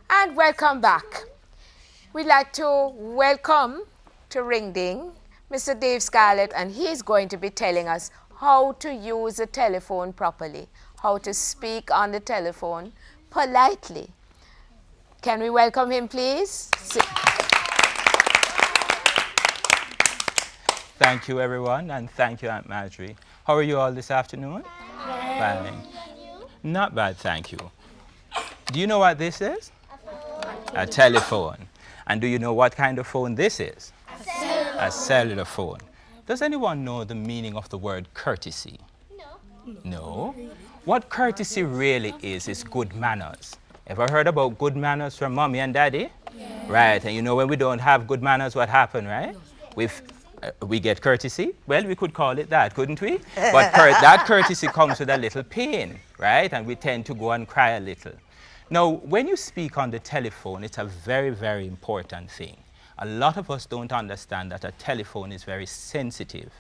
And welcome back. We'd like to welcome to Ring Ding Mr. Dave Scarlett, and he's going to be telling us how to use a telephone properly, how to speak on the telephone politely. Can we welcome him, please? Thank you, everyone, and thank you, Aunt Marjorie. How are you all this afternoon? Fine. Not bad, thank you. Do you know what this is? A telephone. And do you know what kind of phone this is? A cellular phone. Does anyone know the meaning of the word courtesy? No? What courtesy really is good manners. Ever heard about good manners from mommy and daddy? Right, and you know when we don't have good manners, what happens, right? We get courtesy. Well, we could call it that, couldn't we? But that courtesy comes with a little pain, right? And we tend to go and cry a little. Now, when you speak on the telephone, it's a very, very important thing. A lot of us don't understand that a telephone is very sensitive.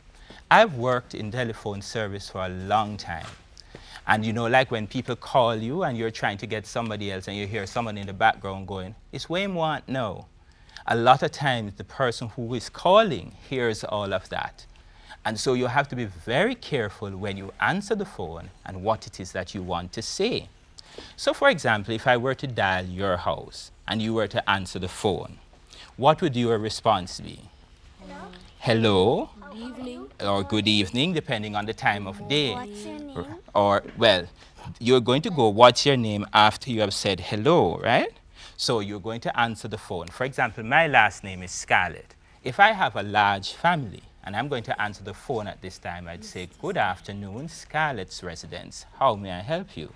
I've worked in telephone service for a long time. And you know, like when people call you and you're trying to get somebody else and you hear someone in the background going, "It's Wayne want no." A lot of times the person who is calling hears all of that. And so you have to be very careful when you answer the phone and what it is that you want to say. So for example, if I were to dial your house and you were to answer the phone, what would your response be? Hello? Good evening. Or good evening, depending on the time of day. What's your name? Or, well, you're going to go, what's your name, after you have said hello, right? So you're going to answer the phone. For example, my last name is Scarlett. If I have a large family and I'm going to answer the phone at this time, I'd say, "Good afternoon, Scarlett's residence. How may I help you?"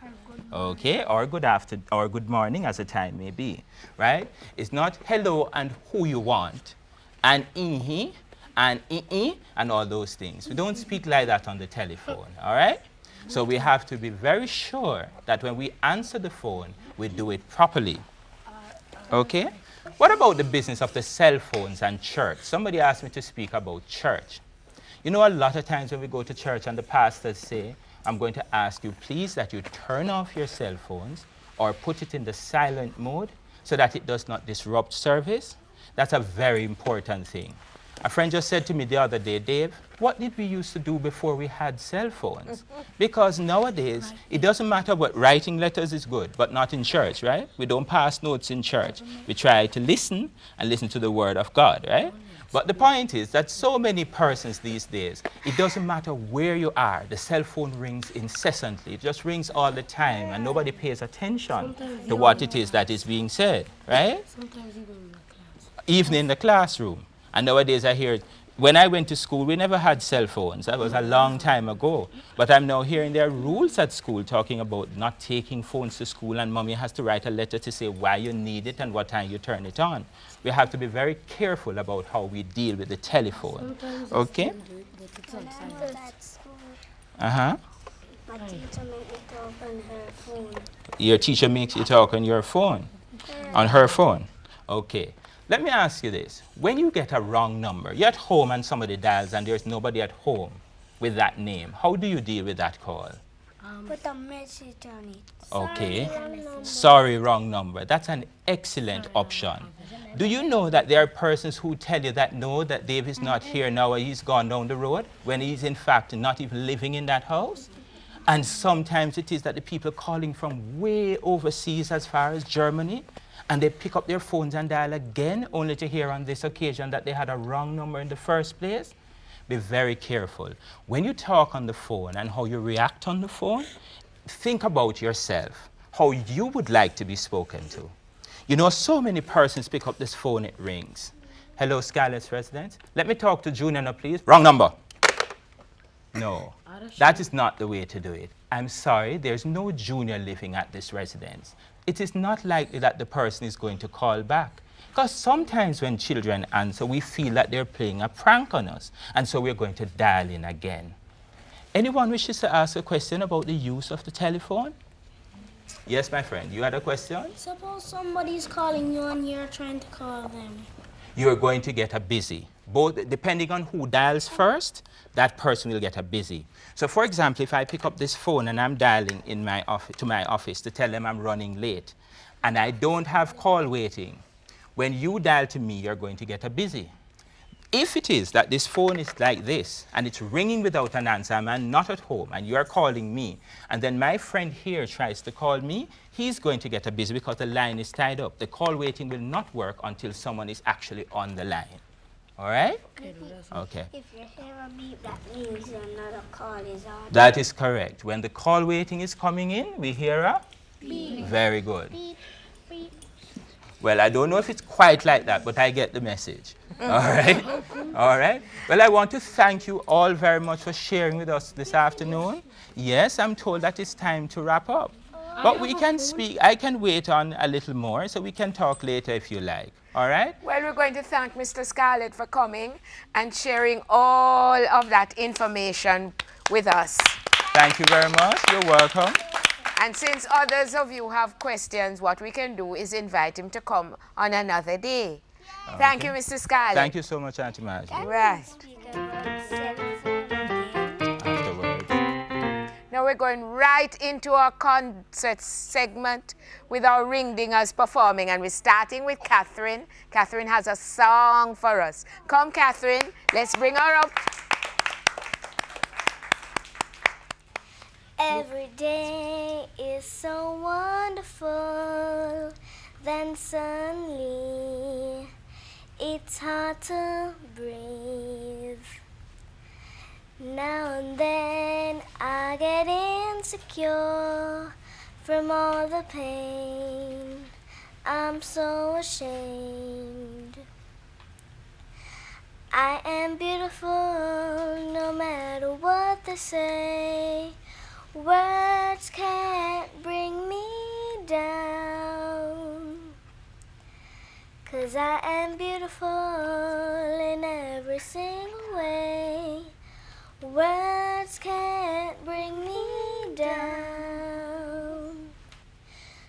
Okay, or good morning, as the time may be, right? It's not hello and who you want, and and all those things. We don't speak like that on the telephone, all right? So we have to be very sure that when we answer the phone, we do it properly. Okay? What about the business of the cell phones and church? Somebody asked me to speak about church. You know, a lot of times when we go to church and the pastors say, "I'm going to ask you please that you turn off your cell phones or put it in the silent mode so that it does not disrupt service." That's a very important thing. A friend just said to me the other day, "Dave, what did we used to do before we had cell phones?" Because nowadays, it doesn't matter what writing letters is good, but not in church, right? We don't pass notes in church. We try to listen and listen to the word of God, right? But the point is that so many persons these days, it doesn't matter where you are, the cell phone rings incessantly. It just rings all the time and nobody pays attention to what it is that is being said, right? Even in the classroom. And nowadays I hear, when I went to school, we never had cell phones. That was a long time ago. But I'm now hearing there are rules at school talking about not taking phones to school, and mommy has to write a letter to say why you need it and what time you turn it on. We have to be very careful about how we deal with the telephone. Okay? Uh-huh. My teacher made me talk on her phone. Your teacher makes you talk on your phone? On her phone? Okay. Let me ask you this. When you get a wrong number, you're at home and somebody dials and there's nobody at home with that name, how do you deal with that call? Put a message on it. Okay. Sorry, wrong number. That's an excellent option. Do you know that there are persons who tell you that no, that Dave is not here now, he's gone down the road, when he's in fact not even living in that house? And sometimes it is that the people calling from way overseas as far as Germany, and they pick up their phones and dial again, only to hear on this occasion that they had a wrong number in the first place. Be very careful. When you talk on the phone and how you react on the phone, think about yourself, how you would like to be spoken to. You know, so many persons pick up this phone, it rings. "Hello, Scarlett's residence. Let me talk to Junior now, please." Wrong number. No, that is not the way to do it. I'm sorry, there's no Junior living at this residence. It is not likely that the person is going to call back. Because sometimes when children answer, we feel that they're playing a prank on us. And so we're going to dial in again. Anyone wishes to ask a question about the use of the telephone? Yes, my friend, you had a question? Suppose somebody's calling you and you're trying to call them. you're going to get a busy. Both, depending on who dials first, that person will get a busy. So for example, if I pick up this phone and I'm dialing in my to my office to tell them I'm running late, and I don't have call waiting, when you dial to me, you're going to get a busy. If it is that this phone is like this, and it's ringing without an answer, I'm not at home, and you're calling me, and then my friend here tries to call me, he's going to get a busy because the line is tied up. The call waiting will not work until someone is actually on the line. All right? Okay. If you hear a beep, that means another call is on. That is correct. When the call waiting is coming in, we hear a beep. Very good. Beep, beep. Well, I don't know if it's quite like that, but I get the message. All right? All right? Well, I want to thank you all very much for sharing with us this afternoon. Yes, I'm told that it's time to wrap up. But we can speak. I can wait on a little more, so we can talk later if you like. All right? Well, we're going to thank Mr. Scarlett for coming and sharing all of that information with us. Thank you very much. You're welcome. And since others of you have questions, what we can do is invite him to come on another day. Okay. Thank you, Mr. Scarlett. Thank you so much, Auntie Margie. Right. Afterwards. Now we're going right into our concert segment with our ring dingers performing, and we're starting with Catherine. Catherine has a song for us. Come, Catherine, let's bring her up. Every day is so wonderful, then suddenly it's hard to breathe. Now and then I get insecure from all the pain. I'm so ashamed. I am beautiful no matter what they say. Words can't bring me down, 'cause I am beautiful in every single way. Words can't bring me down,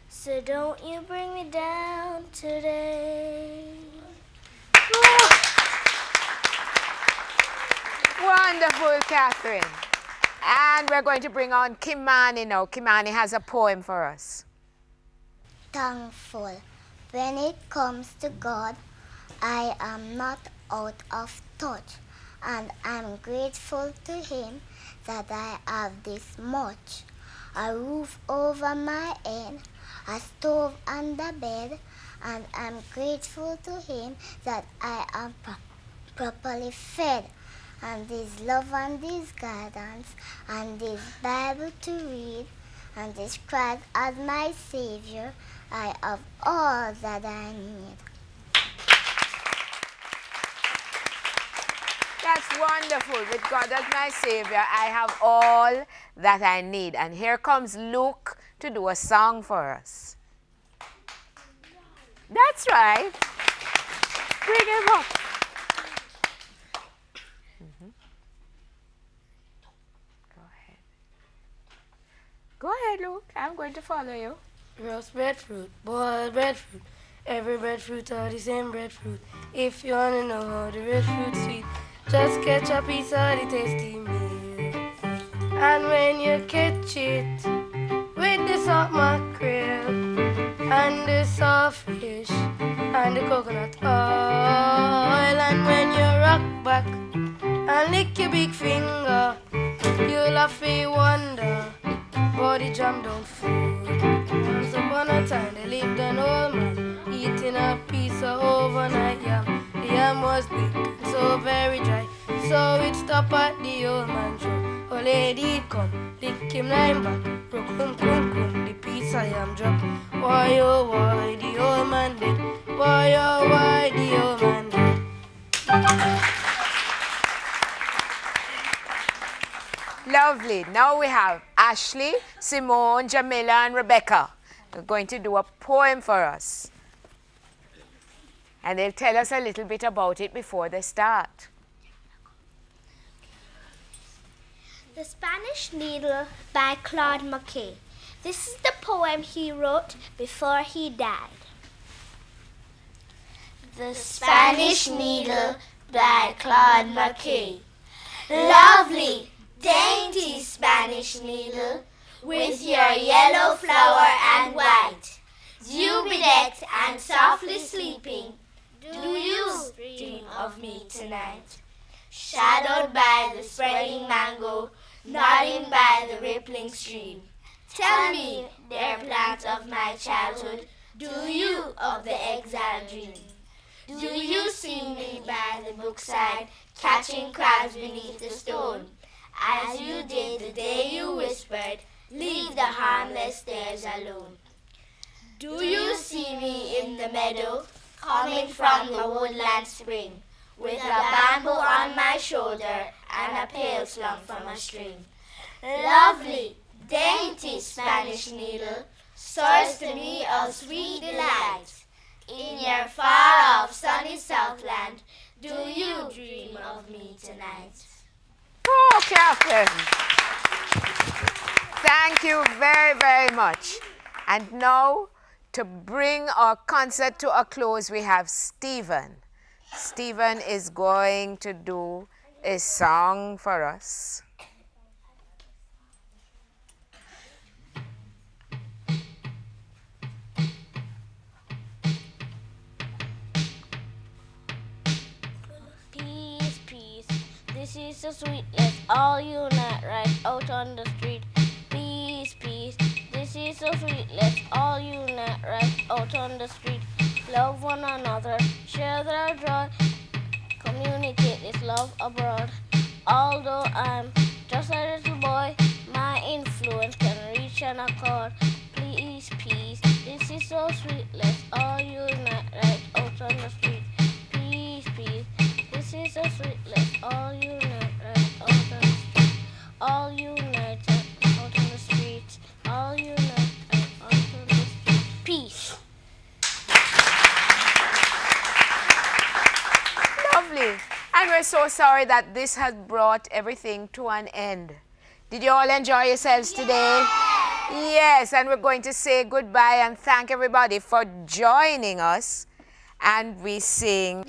so don't you bring me down today. Wonderful, Catherine. And we're going to bring on Kimani now. Kimani has a poem for us. Thankful. When it comes to God, I am not out of touch, and I'm grateful to Him that I have this much. A roof over my head, a stove under bed, and I'm grateful to Him that I am properly fed. And this love and this guidance, and this Bible to read, and this Christ as my Savior, I have all that I need. That's wonderful. With God as my Savior, I have all that I need. And here comes Luke to do a song for us. That's right. Bring him up. Go ahead, Luke. I'm going to follow you. Roast breadfruit, boiled breadfruit. Every breadfruit are the same breadfruit. If you wanna know how the breadfruit sweet, just catch a piece of the tasty meal. And when you catch it with the salt mackerel and the soft fish and the coconut oil, and when you rock back and lick your big finger, you'll have to wonder. Body jam don't food. Once upon a time they lived an old man eating a piece of overnight yam. The yam was big and so very dry, so it stopped at the old man's throat. Old lady come, lick him line back, broke the piece of yam drop. Why oh why the old man dead? Why oh why the old man dead? Lovely. Now we have Ashley, Simone, Jamila, and Rebecca. They're going to do a poem for us. And they'll tell us a little bit about it before they start. The Spanish Needle by Claude McKay. This is the poem he wrote before he died. The Spanish Needle by Claude McKay. Lovely, dainty Spanish needle, with your yellow flower and white, dew bedecked and softly sleeping, do you dream of me tonight? Shadowed by the spreading mango, nodding by the rippling stream, tell me, dear plant of my childhood, do you of the exile dream? Do you see me by the brookside, catching crabs beneath the stone, as you did the day you whispered, leave the harmless stairs alone? Do you see me in the meadow, coming from the woodland spring, with a bamboo on my shoulder and a pail slung from a string? Lovely, dainty Spanish needle, source to me of sweet delight. In your far-off sunny Southland, do you dream of me tonight? Oh, Captain. Thank you very, very much. And now, to bring our concert to a close, we have Stephen. Stephen is going to do a song for us. Peace, peace, this is so sweet, let's all unite right out on the street. Peace, peace, this is so sweet, let's all unite right out on the street. Love one another, share their joy, communicate this love abroad. Although I'm just a little boy, my influence can reach an accord. Please, peace, this is so sweet, let's all unite right out on the street. Peace, peace, this is so sweet, let's all unite right out on the street. All unite out on the street. All unite out on the street. Peace. Lovely. And we're so sorry that this has brought everything to an end. Did you all enjoy yourselves today? Yes, and we're going to say goodbye and thank everybody for joining us. And we sing.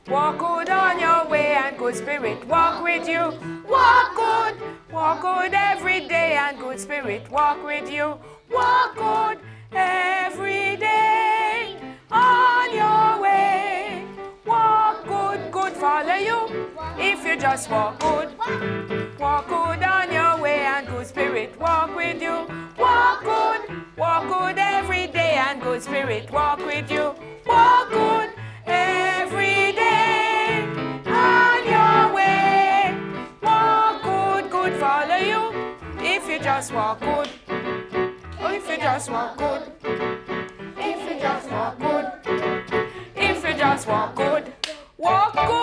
Walk good on your way and good spirit walk with you. Walk good every day and good spirit walk with you. Walk good every day on your way. Walk good, good follow you if you just walk good. Walk good on your way and good spirit walk with you. Walk good every day and good spirit walk with you. Walk good every day on your way. Walk good, good follow you if you just walk good. If you just walk good. If you just walk good. If you just walk good. Walk good.